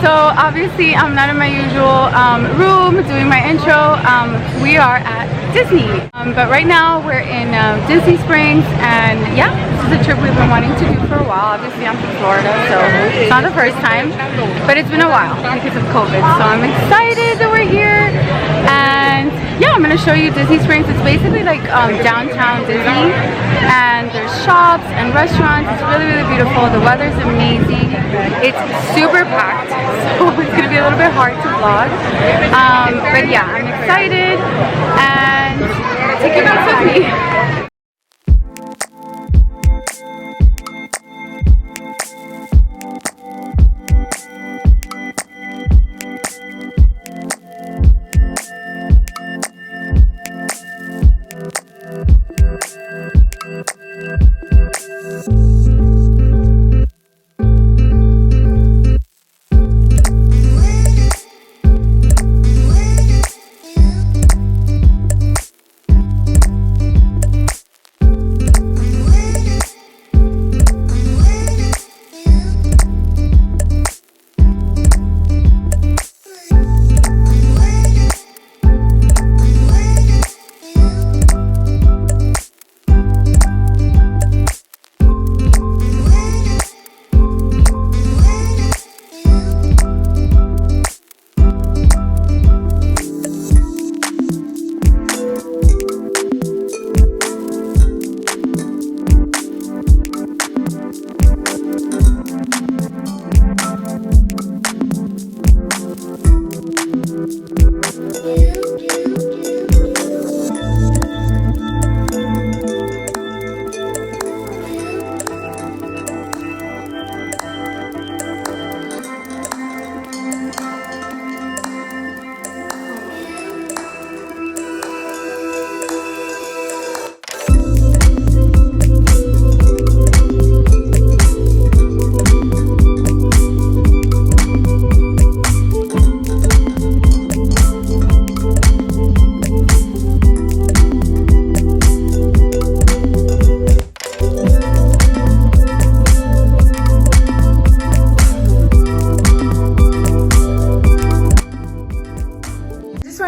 So obviously I'm not in my usual room doing my intro. We are at Disney, but right now we're in Disney Springs, and yeah, this is a trip we've been wanting to do for a while. Obviously I'm from Florida, so it's not the first time, but it's been a while because of COVID. So I'm excited that we're here, and yeah, I'm gonna show you Disney Springs. It's basically like downtown Disney, and there's shops and restaurants. It's really, really beautiful. The weather's amazing. It's super packed, so it's gonna be a little bit hard to vlog. But yeah, I'm excited, and take you guys with me.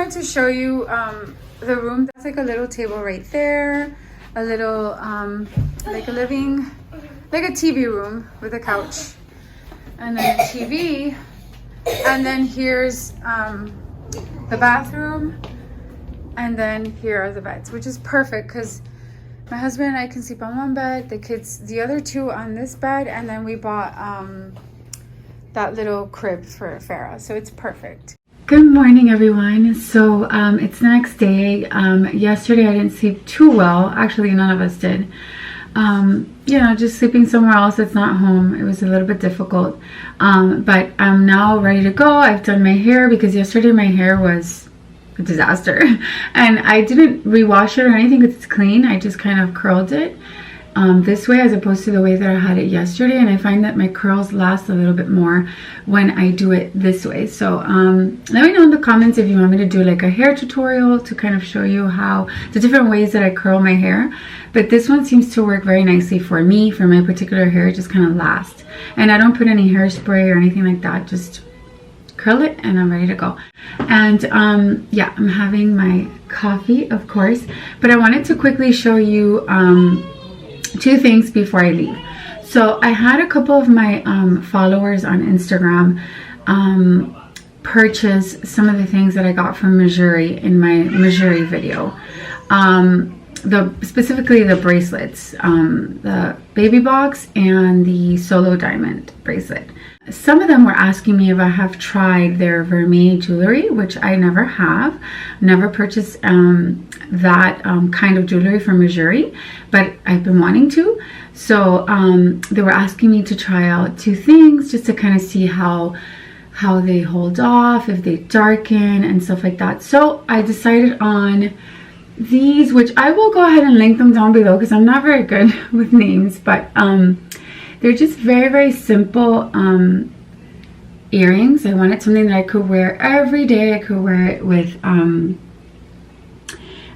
To show you the room. That's like a little table right there, a little like a TV room with a couch, and then a TV, and then here's the bathroom, and then here are the beds, which is perfect because my husband and I can sleep on one bed, the kids the other two on this bed, and then we bought that little crib for Farah, so it's perfect. Good morning, everyone. So it's the next day. Yesterday I didn't sleep too well. Actually, none of us did. You know, just sleeping somewhere else that's not home. It was a little bit difficult. But I'm now ready to go. I've done my hair because yesterday my hair was a disaster. And I didn't rewash it or anything because it's clean. I just kind of curled it this way as opposed to the way that I had it yesterday, and I find that my curls last a little bit more when I do it this way. So let me know in the comments if you want me to do like a hair tutorial to kind of show you how the different ways that I curl my hair, but this one seems to work very nicely for me. For my particular hair, it just kind of lasts, and I don't put any hairspray or anything like that, just curl it and I'm ready to go. And yeah, I'm having my coffee, of course, but I wanted to quickly show you two things before I leave. So I had a couple of my followers on Instagram purchase some of the things that I got from Missouri in my Missouri video. Specifically the bracelets, the baby box and the solo diamond bracelet. Some of them were asking me if I have tried their Vermeil jewelry, which I never have. Never purchased that kind of jewelry from Missouri, but I've been wanting to. So they were asking me to try out two things just to kind of see how they hold off, if they darken and stuff like that. So I decided on these, which I will go ahead and link them down below because I'm not very good with names, but they're just very, very simple earrings. I wanted something that I could wear every day. I could wear it with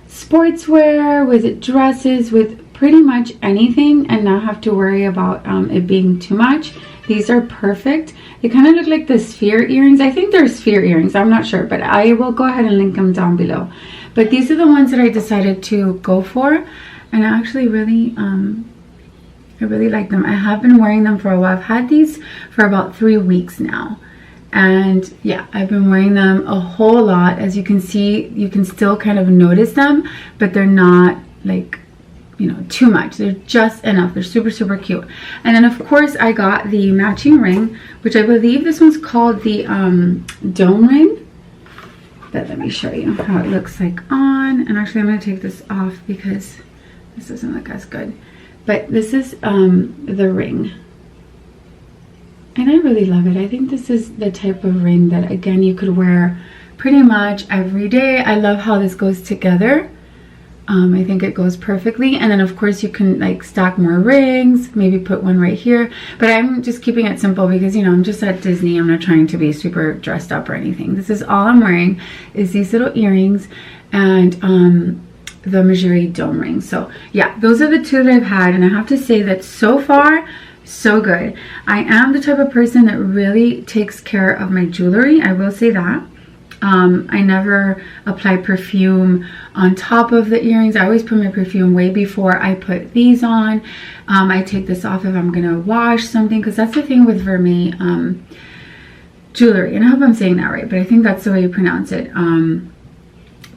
sportswear, with dresses, with pretty much anything, and not have to worry about it being too much. These are perfect. They kind of look like the sphere earrings. I think they're sphere earrings. I'm not sure, but I will go ahead and link them down below. But these are the ones that I decided to go for, and I actually really, I really like them. I have been wearing them for a while. I've had these for about 3 weeks now. And yeah, I've been wearing them a whole lot. As you can see, you can still kind of notice them, but they're not like, you know, too much. They're just enough. They're super, super cute. And then of course I got the matching ring, which I believe this one's called the dome ring. But let me show you how it looks like on. And actually I'm going to take this off because this doesn't look as good. But this is the ring. And I really love it. I think this is the type of ring that, again, you could wear pretty much every day. I love how this goes together. I think it goes perfectly. And then of course you can like stack more rings, maybe put one right here. But I'm just keeping it simple because, you know, I'm just at Disney. I'm not trying to be super dressed up or anything. This is all I'm wearing is these little earrings and the Missouri dome ring. So yeah, those are the two that I've had, and I have to say that so far so good. I am the type of person that really takes care of my jewelry. I will say that. I never apply perfume on top of the earrings. I always put my perfume way before I put these on. I take this off if I'm gonna wash something, because that's the thing with Vermeil jewelry, and I hope I'm saying that right, but I think that's the way you pronounce it.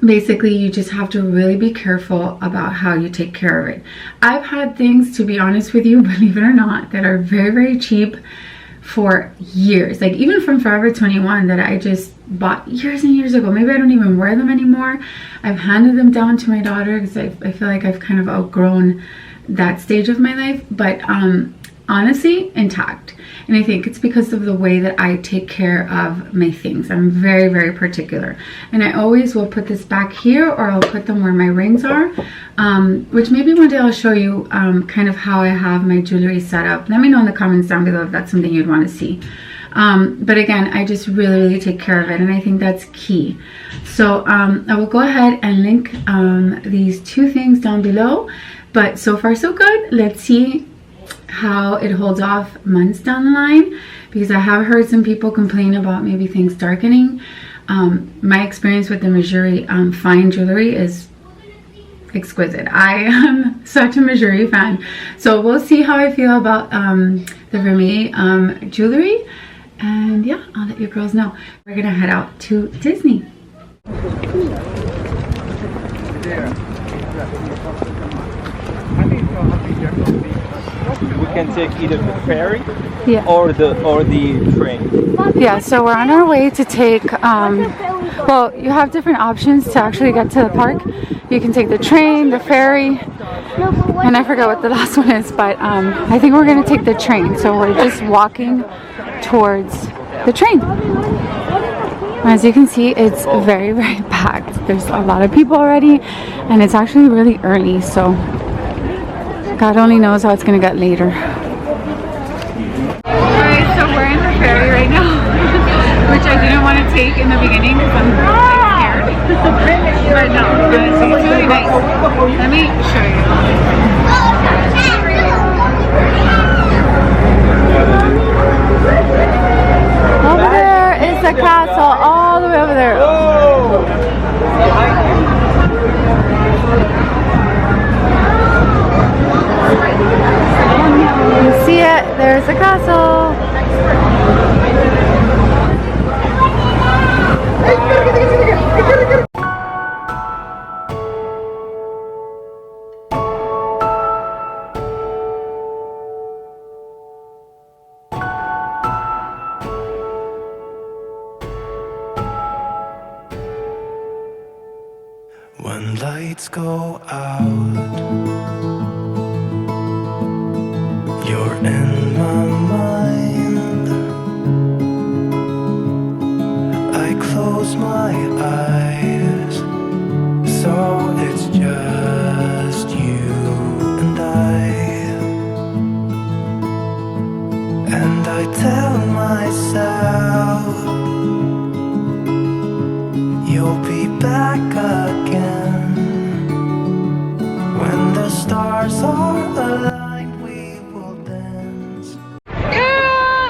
Basically, you just have to really be careful about how you take care of it. I've had things, to be honest with you, believe it or not, that are very, very cheap for years. Like even from Forever 21 that I just bought years and years ago. Maybe I don't even wear them anymore. I've handed them down to my daughter because I feel like I've kind of outgrown that stage of my life. But honestly, intact. And I think it's because of the way that I take care of my things. I'm very, very particular. And I always will put this back here, or I'll put them where my rings are, which maybe one day I'll show you kind of how I have my jewelry set up. Let me know in the comments down below if that's something you'd want to see. But again, I just really, really take care of it, and I think that's key. So I will go ahead and link these two things down below. But so far so good. Let's see how it holds off months down the line, because I have heard some people complain about maybe things darkening. My experience with the Missouri fine jewelry is exquisite. I am such a Missouri fan, so we'll see how I feel about the Vermeil jewelry, and yeah, I'll let you girls know. We're gonna head out to Disney. We can take either the ferry, yeah, or the train. Yeah, so we're on our way to take well, you have different options to actually get to the park. You can take the train, the ferry, and I forgot what the last one is, but I think we're gonna take the train. So we're just walking towards the train. As you can see, it's very, very packed. There's a lot of people already, and it's actually really early, so God only knows how it's gonna get later. Alright, so we're in the ferry right now, which I didn't want to take in the beginning because I'm scared. But no, honestly, it's really nice. Let me show you. Over there is the castle, all the way over there. You see it? There's the castle. When lights go out, you're in my mind. I close my eyes, so it's just you and I tell myself you'll be back again when the stars are aligned. We will dance. Girl,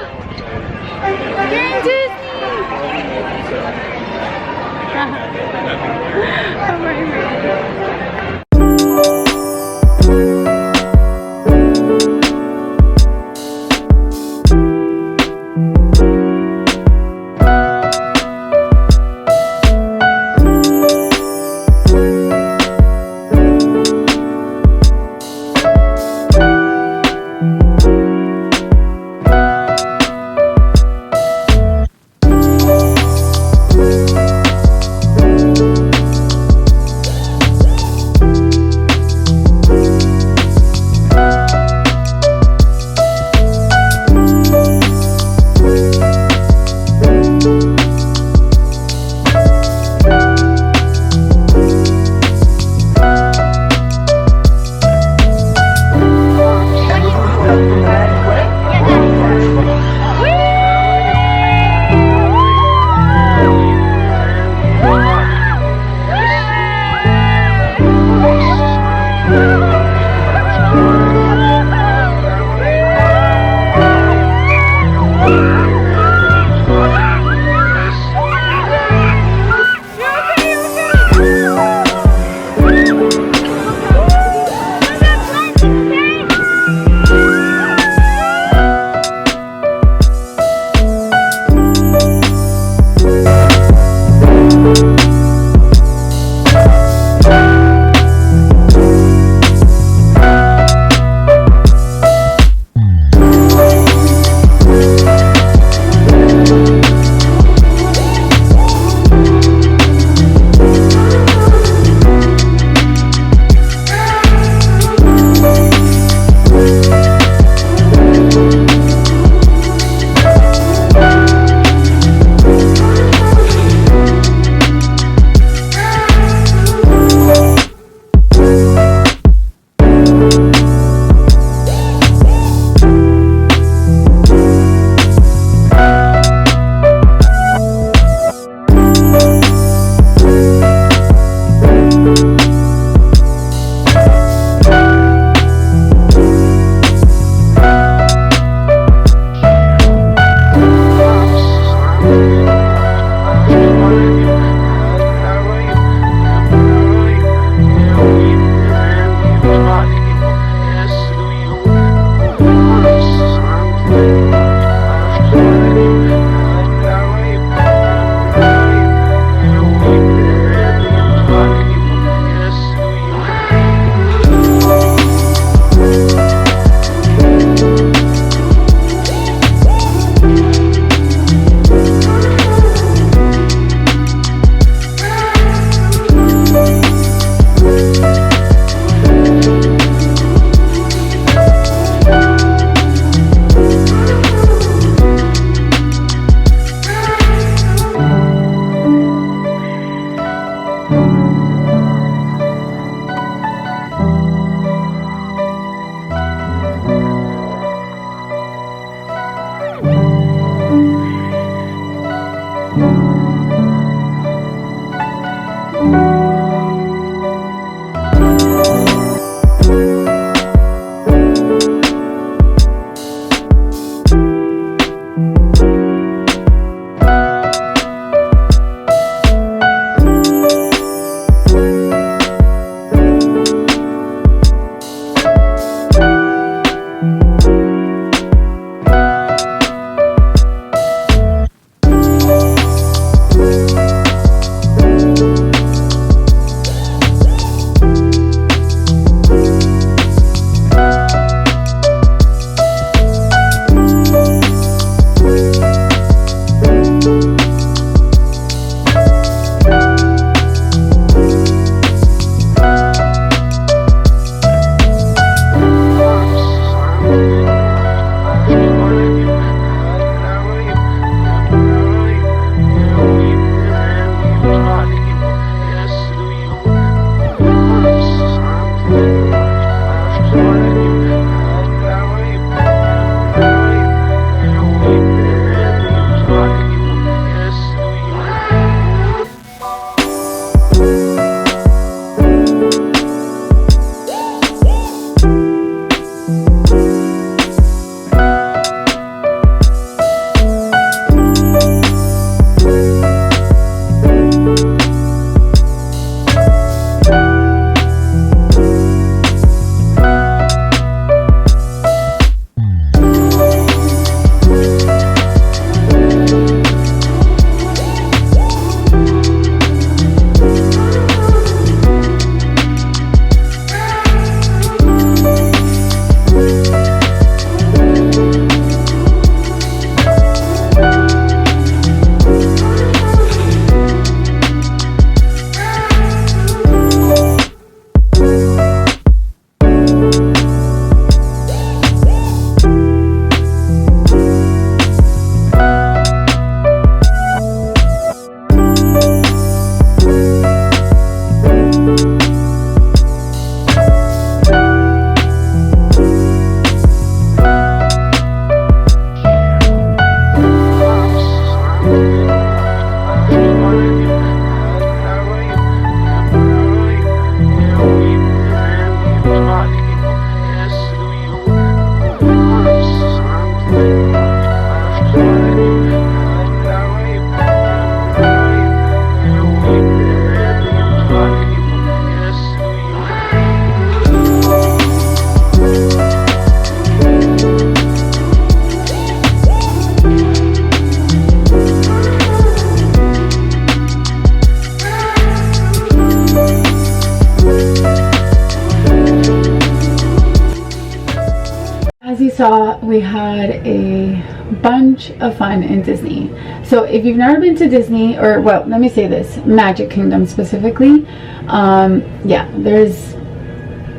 saw, we had a bunch of fun in Disney. So if you've never been to Disney, or well, let me say this, Magic Kingdom specifically, yeah, there's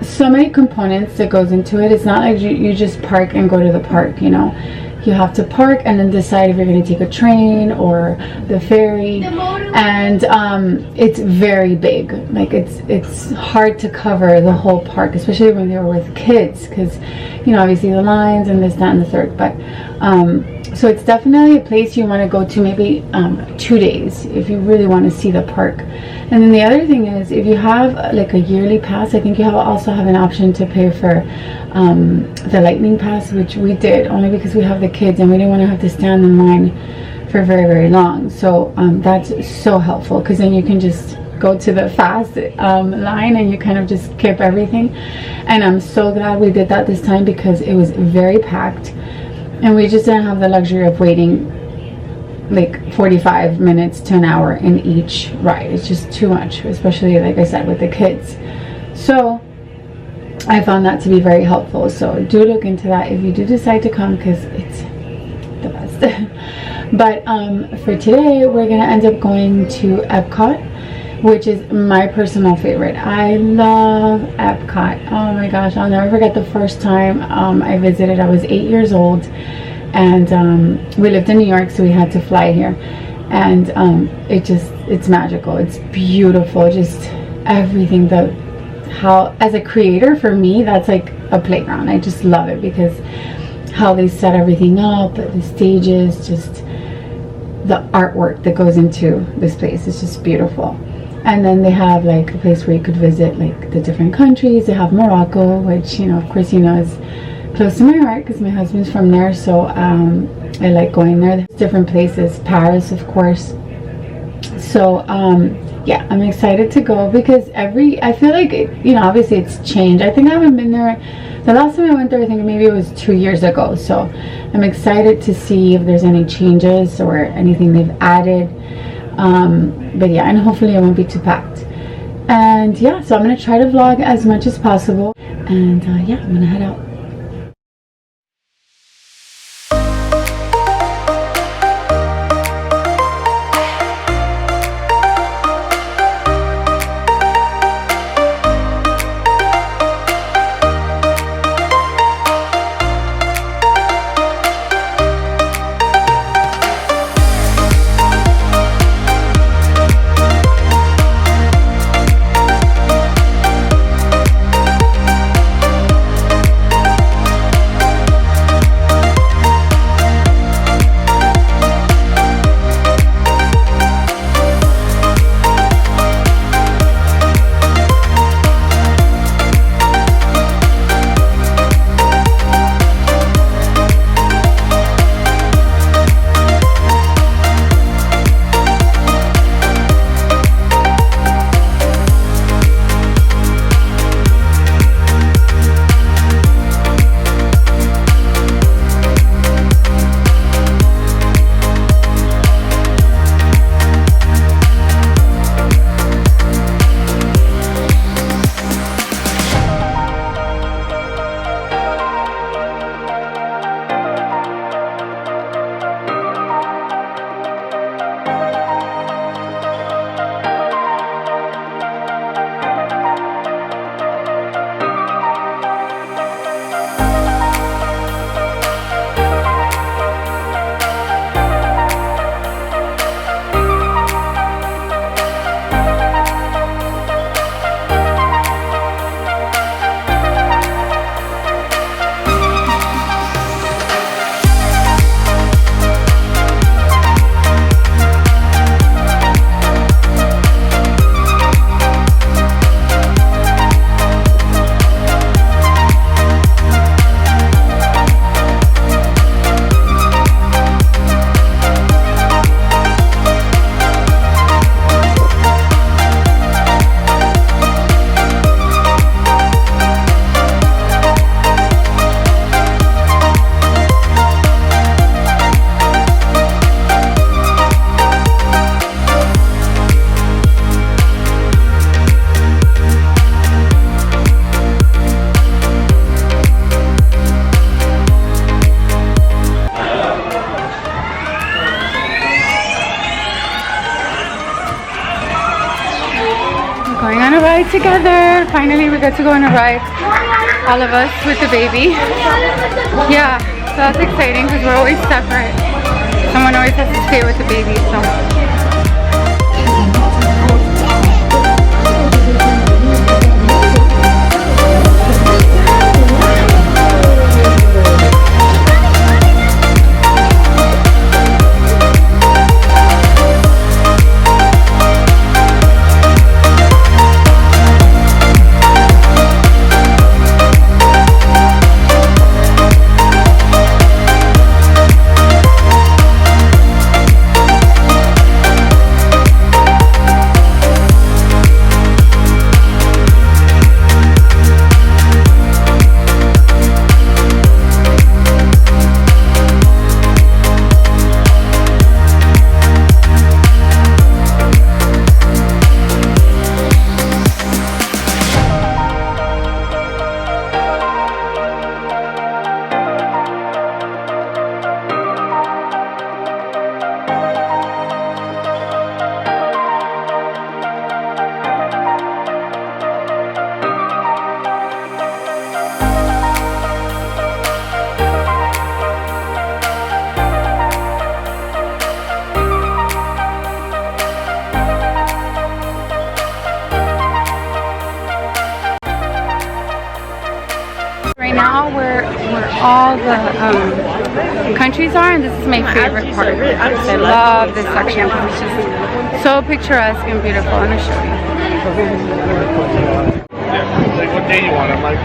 so many components that goes into it. It's not like you just park and go to the park, you know. You have to park and then decide if you're going to take a train or the ferry, and it's very big. Like it's hard to cover the whole park, especially when they were with kids, because you know, obviously the lines and this, that, and the third. But so it's definitely a place you want to go to maybe 2 days if you really want to see the park. And then the other thing is, if you have like a yearly pass, I think you also have an option to pay for the lightning pass, which we did only because we have the kids and we didn't want to have to stand in line for very, very long. So that's so helpful, because then you can just go to the fast line and you kind of just skip everything. And I'm so glad we did that this time, because it was very packed and we just didn't have the luxury of waiting like 45 minutes to an hour in each ride. It's just too much, especially like I said with the kids. So I found that to be very helpful. So do look into that if you do decide to come, because it's the best. But for today, we're gonna end up going to Epcot, which is my personal favorite. I love Epcot. Oh my gosh, I'll never forget the first time I visited. I was 8 years old, and we lived in New York, so we had to fly here. And it's magical. It's beautiful. Just everything. How, as a creator, for me, that's like a playground. I just love it, because how they set everything up, the stages, just the artwork that goes into this place is just beautiful. And then they have like a place where you could visit like the different countries. They have Morocco, which, you know, of course, you know, is close to my heart because my husband's from there. So I like going there. There's different places, Paris, of course. So yeah, I'm excited to go, because I feel like you know, obviously it's changed. I think I haven't been there. The last time I went there, I think maybe it was 2 years ago. So I'm excited to see if there's any changes or anything they've added. But yeah, and hopefully it won't be too packed. And yeah, so I'm gonna try to vlog as much as possible. And yeah, I'm gonna head out. Going on a ride together. Finally, we got to go on a ride. All of us with the baby. Yeah, so that's exciting because we're always separate. Someone always has to stay with the baby, so. Right now, where all the countries are, and this is my favorite part. I love this section because it's just so picturesque and beautiful. I'm gonna show you. Like, what day you want? I'm like.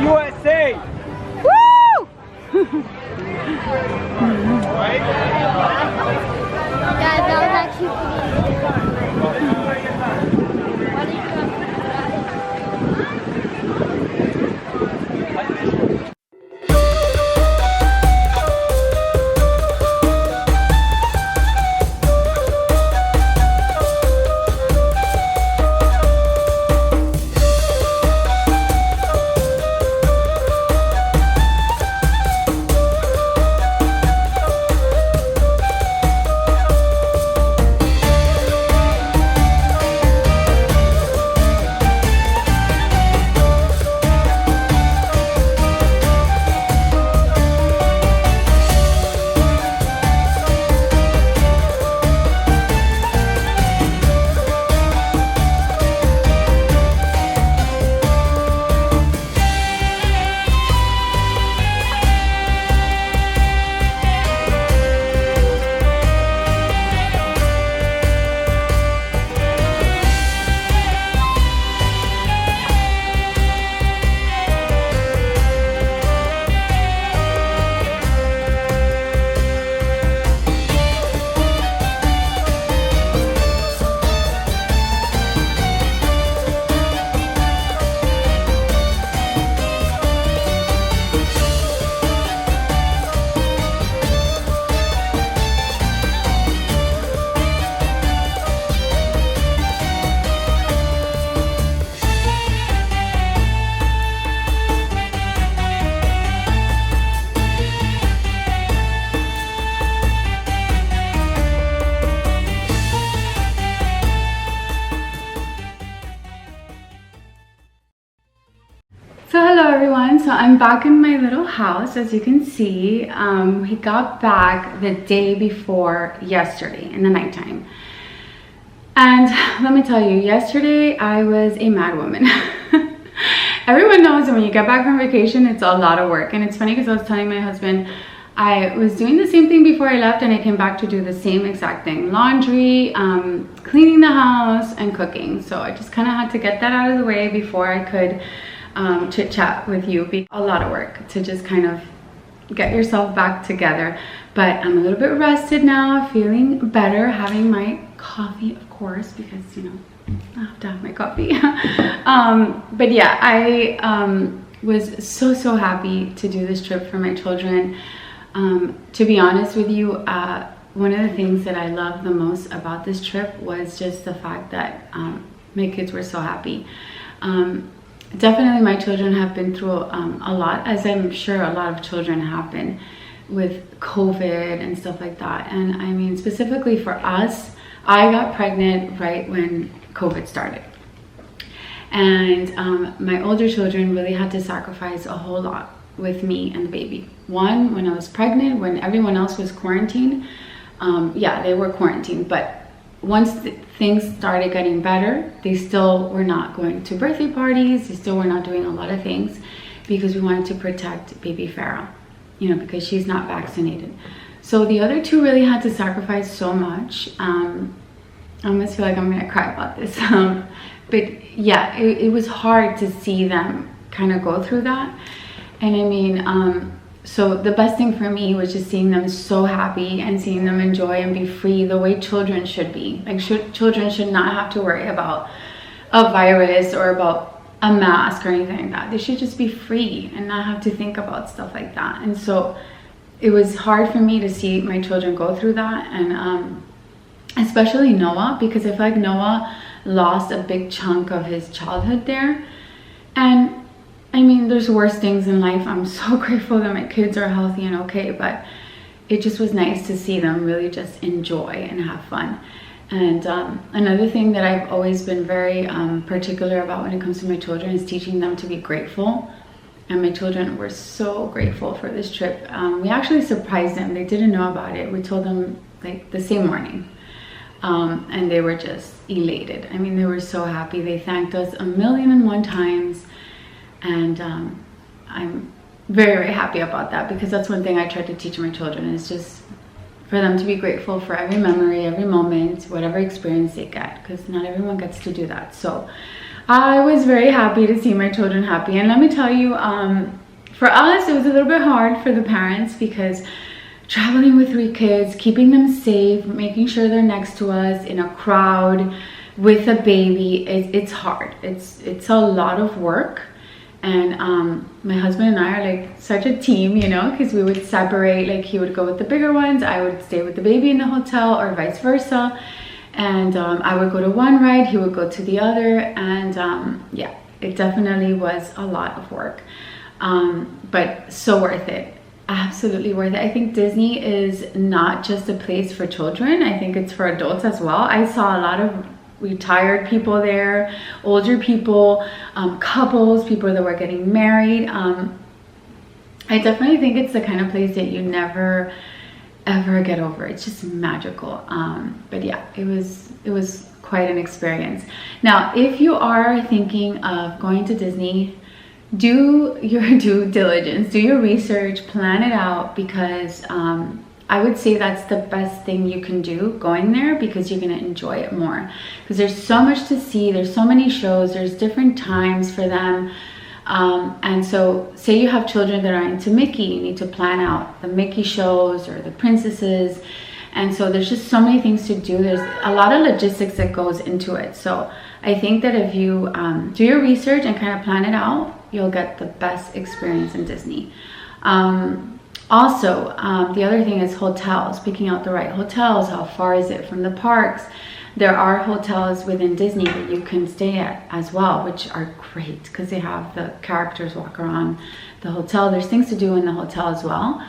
USA! Woo! Guys, that was actually I'm back in my little house, as you can see. We got back the day before yesterday in the nighttime. And let me tell you, yesterday I was a mad woman. Everyone knows that when you get back from vacation, it's a lot of work. And it's funny because I was telling my husband, I was doing the same thing before I left and I came back to do the same exact thing. Laundry, cleaning the house, and cooking. So I just kind of had to get that out of the way before I could chit chat with you. A lot of work to just kind of get yourself back together. But I'm a little bit rested now, feeling better, having my coffee, of course, because, you know, I have to have my coffee. But yeah, I was so happy to do this trip for my children. To be honest with you, one of the things that I loved the most about this trip was just the fact that my kids were so happy. Definitely my children have been through a lot, as I'm sure a lot of children have been, with COVID and stuff like that. And I mean, specifically for us, I got pregnant right when COVID started. And my older children really had to sacrifice a whole lot with me and the baby. One, when I was pregnant, when everyone else was quarantined, yeah, they were quarantined, but once things started getting better, they still were not going to birthday parties, they still were not doing a lot of things because we wanted to protect baby Farah, you know, because she's not vaccinated. So the other two really had to sacrifice so much. I almost feel like I'm gonna cry about this. But yeah, it was hard to see them kind of go through that. And I mean, so the best thing for me was just seeing them so happy and seeing them enjoy and be free the way children should be. Like children should not have to worry about a virus or about a mask or anything like that. They should just be free and not have to think about stuff like that. And so it was hard for me to see my children go through that. And especially Noah, because I feel like Noah lost a big chunk of his childhood there. And I mean, there's worse things in life. I'm so grateful that my kids are healthy and okay, but it just was nice to see them really just enjoy and have fun. And another thing that I've always been very particular about when it comes to my children is teaching them to be grateful. And my children were so grateful for this trip. We actually surprised them. They didn't know about it. We told them like the same morning. And they were just elated. I mean, they were so happy. They thanked us 1,000,001 times. And I'm very happy about that, because that's one thing I try to teach my children, is just for them to be grateful for every memory, every moment, whatever experience they get, because not everyone gets to do that. So I was very happy to see my children happy. And let me tell you, for us, it was a little bit hard for the parents, because traveling with 3 kids, keeping them safe, making sure they're next to us in a crowd with a baby, it's hard. It's a lot of work. And my husband and I are like such a team, you know, because we would separate. Like, he would go with the bigger ones, I would stay with the baby in the hotel, or vice versa. And I would go to one ride, he would go to the other. And yeah, it definitely was a lot of work, but so worth it. Absolutely worth it. I think Disney is not just a place for children. I think it's for adults as well. I saw a lot of retired people there, older people, couples, people that were getting married. I definitely think it's the kind of place that you never ever get over. It's just magical. But yeah, it was quite an experience. Now, if you are thinking of going to Disney, do your due diligence, do your research, plan it out, because I would say that's the best thing you can do going there, because you're going to enjoy it more, because there's so much to see, there's so many shows, there's different times for them. And so say you have children that are into Mickey, you need to plan out the Mickey shows or the princesses. And so there's just so many things to do. There's a lot of logistics that goes into it. So I think that if you do your research and kind of plan it out, you'll get the best experience in Disney. Also, the other thing is hotels, picking out the right hotels. How far is it from the parks? There are hotels within Disney that you can stay at as well, which are great because they have the characters walk around the hotel. There's things to do in the hotel as well.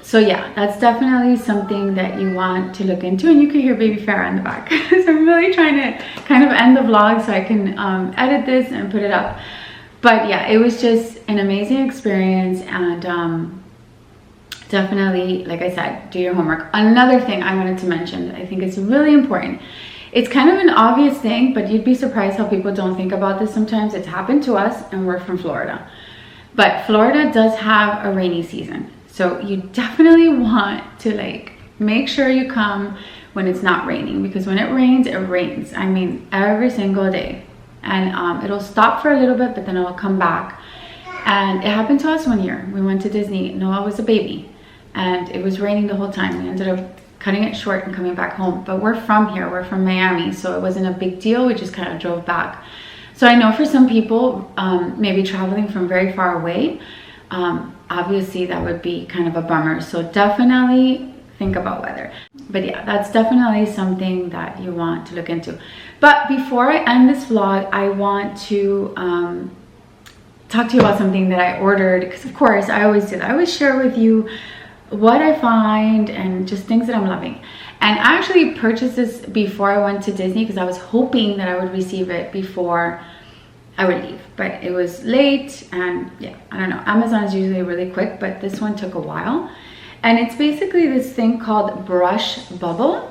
So yeah, that's definitely something that you want to look into. And you can hear baby Farah in the back. So I'm really trying to kind of end the vlog so I can edit this and put it up. But yeah, it was just an amazing experience, and definitely, like I said, do your homework. Another thing I wanted to mention, I think it's really important. It's kind of an obvious thing, but you'd be surprised how people don't think about this sometimes. It's happened to us, and we're from Florida. But Florida does have a rainy season. So you definitely want to like make sure you come when it's not raining, because when it rains, it rains. I mean, every single day. And it'll stop for a little bit, but then it'll come back. And it happened to us one year. We went to Disney. Noah was a baby, and it was raining the whole time. We ended up cutting it short and coming back home. But we're from here. We're from Miami, so it wasn't a big deal. We just kind of drove back. So I know for some people, maybe traveling from very far away, obviously that would be kind of a bummer. So definitely think about weather. But yeah, that's definitely something that you want to look into. But before I end this vlog, I want to talk to you about something that I ordered, because of course I always do that. I always share with you what I find and just things that I'm loving. And I actually purchased this before I went to Disney, because I was hoping that I would receive it before I would leave. But it was late, and yeah, I don't know. Amazon is usually really quick, but this one took a while. And it's basically this thing called Brush Bubble.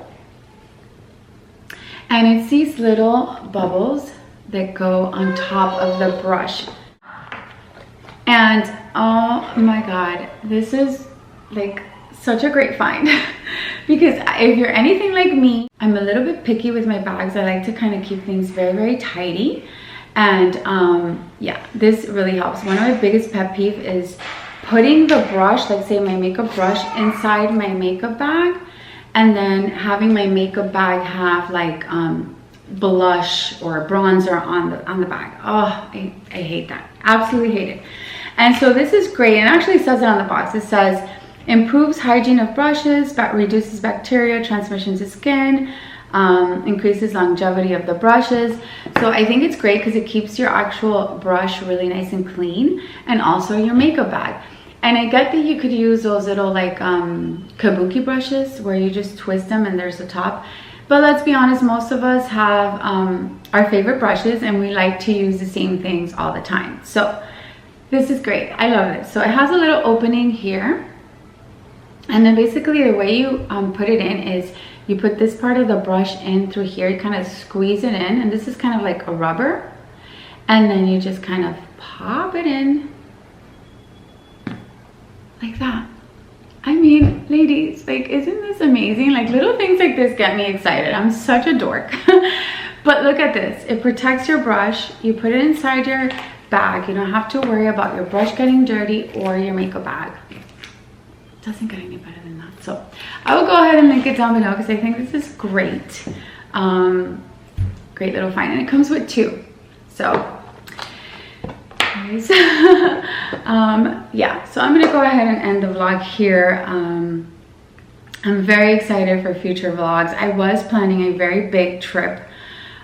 And it's these little bubbles that go on top of the brush. And oh my God, this is like such a great find. Because if you're anything like me, I'm a little bit picky with my bags. I like to kind of keep things very, very tidy. And yeah, this really helps. One of my biggest pet peeve is putting the brush, like say my makeup brush, inside my makeup bag, and then having my makeup bag have like blush or bronzer on the bag. Oh, I hate that. Absolutely hate it. And so this is great. And actually it says it on the box. It says, improves hygiene of brushes, reduces bacteria transmission to skin, increases longevity of the brushes. So I think it's great because it keeps your actual brush really nice and clean, and also your makeup bag. And I get that you could use those little like kabuki brushes where you just twist them and there's a top. But let's be honest, most of us have our favorite brushes, and we like to use the same things all the time. So this is great. I love it. So it has a little opening here. And then basically the way you put it in is you put this part of the brush in through here, you kind of squeeze it in, and this is kind of like a rubber, and then you just kind of pop it in like that. I mean, ladies, like, isn't this amazing? Like, little things like this get me excited. I'm such a dork. But look at this. It protects your brush. You put it inside your bag. You don't have to worry about your brush getting dirty or your makeup bag. Doesn't get any better than that. So I will go ahead and link it down below because I think this is great. Great little find. And it comes with two. So guys, yeah, so I'm gonna go ahead and end the vlog here. I'm very excited for future vlogs. I was planning a very big trip,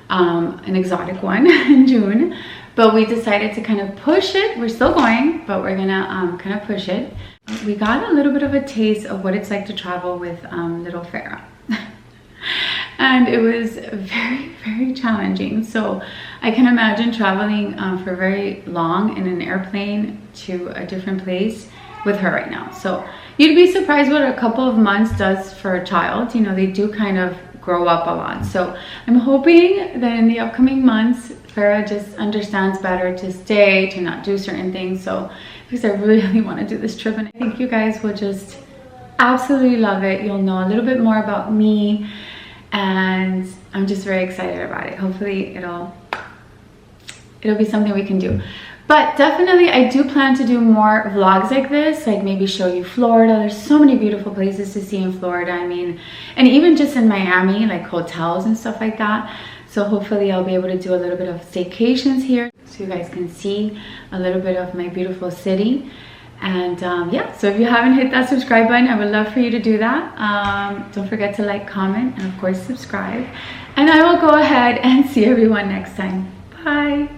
an exotic one in June, but we decided to kind of push it. We're still going, but we're gonna kind of push it. We got a little bit of a taste of what it's like to travel with little Farah. And it was very, very challenging. So I can imagine traveling for very long in an airplane to a different place with her right now. So you'd be surprised what a couple of months does for a child. You know, they do kind of grow up a lot. So I'm hoping that in the upcoming months, Farah just understands better to stay, to not do certain things. So because I really want to do this trip, and I think you guys will just absolutely love it. You'll know a little bit more about me, and I'm just very excited about it. Hopefully it'll be something we can do. But definitely I do plan to do more vlogs like this, like maybe show you Florida. There's so many beautiful places to see in Florida. I mean, and even just in Miami, like hotels and stuff like that. So hopefully I'll be able to do a little bit of staycations here so you guys can see a little bit of my beautiful city. And yeah, so if you haven't hit that subscribe button, I would love for you to do that. Don't forget to like, comment, and of course subscribe. And I will go ahead and see everyone next time. Bye.